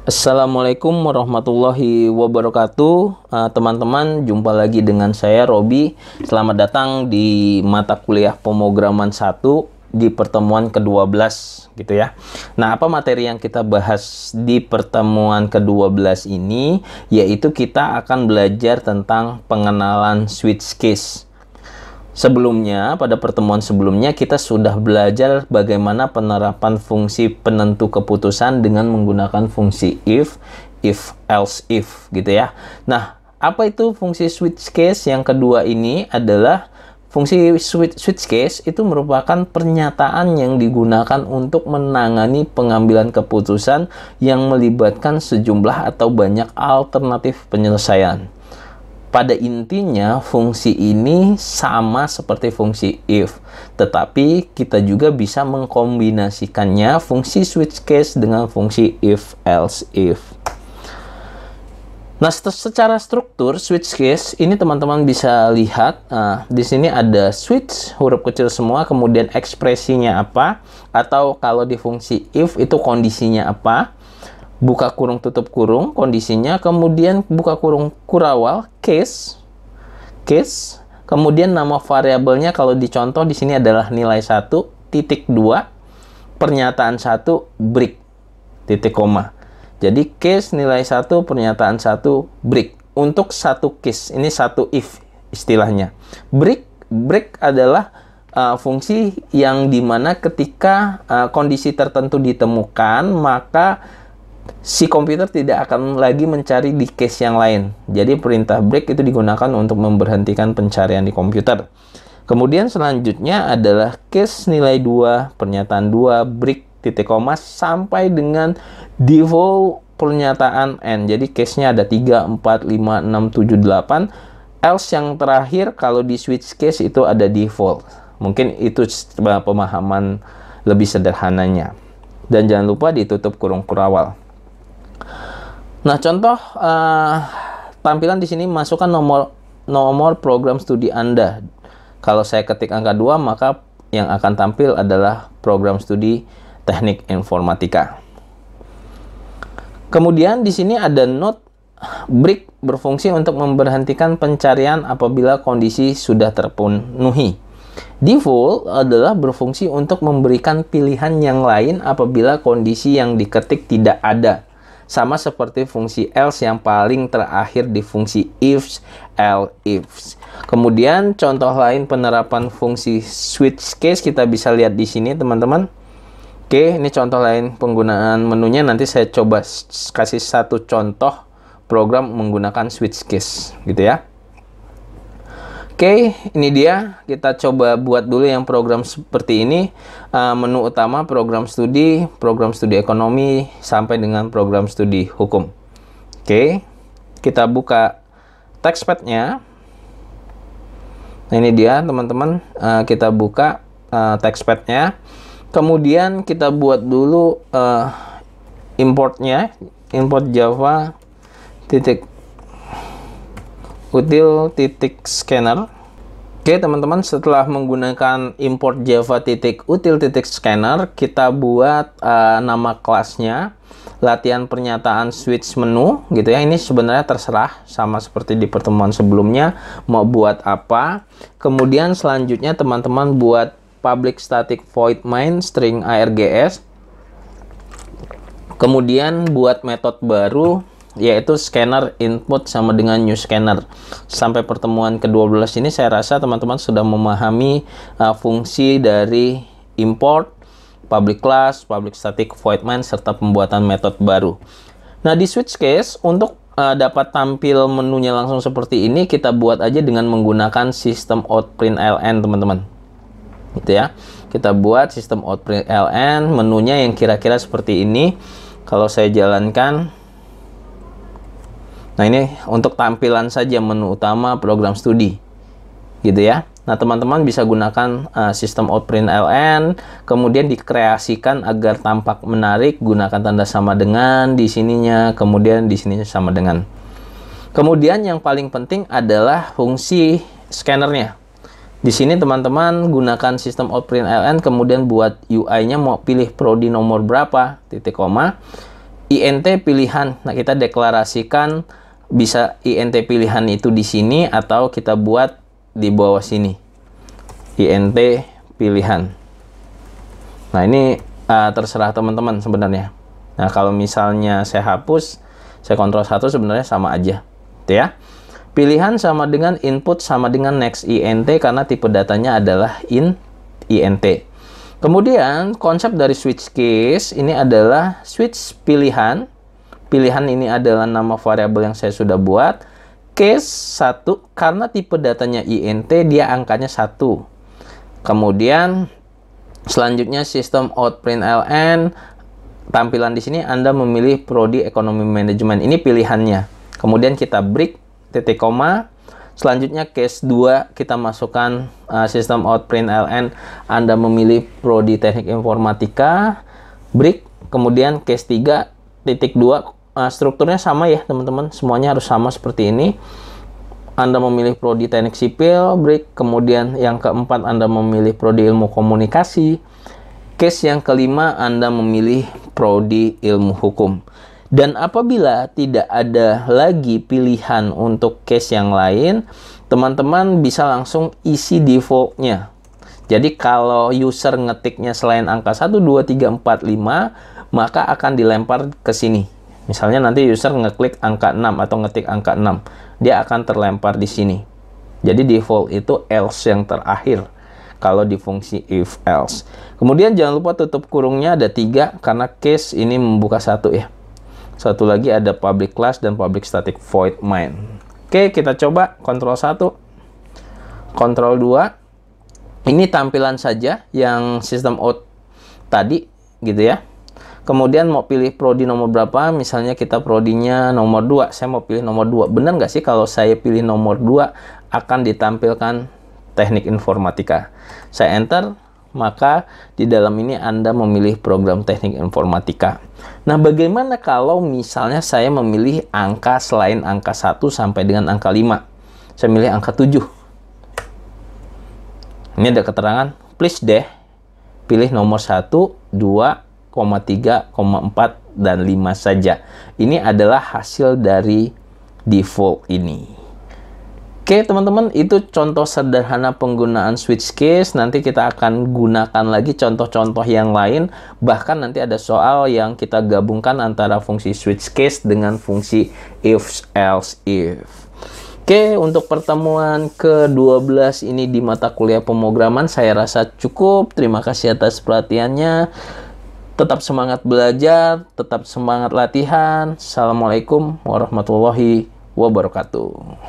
Assalamualaikum warahmatullahi wabarakatuh. Teman-teman, jumpa lagi dengan saya Robi. Selamat datang di mata kuliah pemrograman 1 di pertemuan ke-12 gitu ya. Nah, apa materi yang kita bahas di pertemuan ke-12 ini? Yaitu kita akan belajar tentang pengenalan switch case. Sebelumnya, pada pertemuan sebelumnya kita sudah belajar bagaimana penerapan fungsi penentu keputusan dengan menggunakan fungsi if, else if gitu ya. Nah, apa itu fungsi switch case? Yang kedua ini adalah fungsi switch case itu merupakan pernyataan yang digunakan untuk menangani pengambilan keputusan yang melibatkan sejumlah atau banyak alternatif penyelesaian. Pada intinya, fungsi ini sama seperti fungsi if, tetapi kita juga bisa mengkombinasikannya fungsi switch case dengan fungsi if, else, if. Nah, secara struktur switch case ini teman-teman bisa lihat, di sini ada switch huruf kecil semua, kemudian ekspresinya apa, atau kalau di fungsi if itu kondisinya apa. Buka kurung tutup kurung kondisinya, kemudian buka kurung kurawal case, kemudian nama variabelnya kalau dicontoh di sini adalah nilai 1.2 pernyataan 1 break titik koma. Jadi case nilai 1 pernyataan 1 break untuk satu case, ini satu if istilahnya. Break adalah fungsi yang dimana ketika kondisi tertentu ditemukan, maka si komputer tidak akan lagi mencari di case yang lain. Jadi perintah break itu digunakan untuk memberhentikan pencarian di komputer. Kemudian selanjutnya adalah case nilai 2, pernyataan 2, break, titik koma, sampai dengan default pernyataan N. Jadi case-nya ada 3, 4, 5, 6, 7, 8. Else yang terakhir kalau di switch case itu ada default. Mungkin itu pemahaman lebih sederhananya. Dan jangan lupa ditutup kurung kurawal. Nah, contoh tampilan di sini masukkan nomor program studi Anda. Kalau saya ketik angka 2, maka yang akan tampil adalah program studi teknik informatika. Kemudian di sini ada note break berfungsi untuk memberhentikan pencarian apabila kondisi sudah terpenuhi. Default adalah berfungsi untuk memberikan pilihan yang lain apabila kondisi yang diketik tidak ada. Sama seperti fungsi else yang paling terakhir di fungsi if, else, if. Kemudian contoh lain penerapan fungsi switch case kita bisa lihat di sini teman-teman. Oke, ini contoh lain penggunaan menunya. Nanti saya coba kasih satu contoh program menggunakan switch case gitu ya. Oke, ini dia. Kita coba buat dulu yang program seperti ini. Menu utama program studi ekonomi, sampai dengan program studi hukum. Oke, kita buka textpad-nya. Nah, ini dia teman-teman. Kita buka textpad-nya. Kemudian kita buat dulu importnya. Import Java util.scanner. Oke teman-teman, setelah menggunakan import java.util.scanner, kita buat nama kelasnya latihan pernyataan switch menu gitu ya. Ini sebenarnya terserah, sama seperti di pertemuan sebelumnya mau buat apa. Kemudian selanjutnya teman-teman buat public static void main string args. Kemudian buat metode baru yaitu scanner input sama dengan new scanner. Sampai pertemuan ke-12 ini saya rasa teman-teman sudah memahami fungsi dari import, public class, public static void main, serta pembuatan metode baru. Nah, di switch case untuk dapat tampil menunya langsung seperti ini, kita buat aja dengan menggunakan sistem out print ln teman-teman gitu ya. Kita buat sistem out print ln, menunya yang kira-kira seperti ini. Kalau saya jalankan, nah ini untuk tampilan saja menu utama program studi gitu ya. Nah, teman-teman bisa gunakan sistem outprint ln, kemudian dikreasikan agar tampak menarik, gunakan tanda sama dengan di sininya, kemudian di sininya sama dengan. Kemudian yang paling penting adalah fungsi scannernya. Di sini teman-teman gunakan sistem outprint ln, kemudian buat UI-nya mau pilih prodi nomor berapa, titik koma. INT pilihan. Nah, kita deklarasikan bisa INT pilihan itu di sini atau kita buat di bawah sini. INT pilihan. Nah, ini terserah teman-teman sebenarnya. Nah, kalau misalnya saya hapus, saya kontrol 1 sebenarnya sama aja. Gitu ya. Pilihan sama dengan input sama dengan next INT karena tipe datanya adalah INT. Kemudian konsep dari switch case ini adalah switch pilihan. Pilihan ini adalah nama variabel yang saya sudah buat. Case 1 karena tipe datanya INT dia angkanya 1. Kemudian selanjutnya sistem out println, tampilan di sini Anda memilih prodi ekonomi manajemen. Ini pilihannya. Kemudian kita break titik koma. Selanjutnya case 2 kita masukkan sistem out println Anda memilih prodi teknik informatika, break. Kemudian case 3 titik 2, strukturnya sama ya teman-teman, semuanya harus sama seperti ini. Anda memilih prodi teknik sipil, break. Kemudian yang keempat Anda memilih prodi ilmu komunikasi. Case yang kelima Anda memilih prodi ilmu hukum. Dan apabila tidak ada lagi pilihan untuk case yang lain, teman-teman bisa langsung isi defaultnya. Jadi kalau user ngetiknya selain angka 1, 2, 3, 4, 5, maka akan dilempar ke sini. Misalnya nanti user ngeklik angka 6 atau ngetik angka 6, dia akan terlempar di sini. Jadi default itu else yang terakhir kalau di fungsi if else. Kemudian jangan lupa tutup kurungnya ada 3 karena case ini membuka 1 ya. Satu lagi ada public class dan public static void main. Oke, kita coba kontrol 1, kontrol 2. Ini tampilan saja yang sistem out tadi gitu ya. Kemudian mau pilih prodi nomor berapa, misalnya kita prodinya nomor 2. Saya mau pilih nomor 2. Benar nggak sih kalau saya pilih nomor 2 akan ditampilkan teknik informatika. Saya enter, maka di dalam ini Anda memilih program teknik informatika. Nah, bagaimana kalau misalnya saya memilih angka selain angka 1 sampai dengan angka 5? Saya milih angka 7. Ini ada keterangan, please deh, pilih nomor 1, 2, 3, 4, dan 5 saja. Ini adalah hasil dari default ini. Oke teman-teman, itu contoh sederhana penggunaan switch case. Nanti kita akan gunakan lagi contoh-contoh yang lain. Bahkan nanti ada soal yang kita gabungkan antara fungsi switch case dengan fungsi if else if. Oke, untuk pertemuan ke-12 ini di mata kuliah pemrograman saya rasa cukup. Terima kasih atas perhatiannya. Tetap semangat belajar, tetap semangat latihan. Assalamualaikum warahmatullahi wabarakatuh.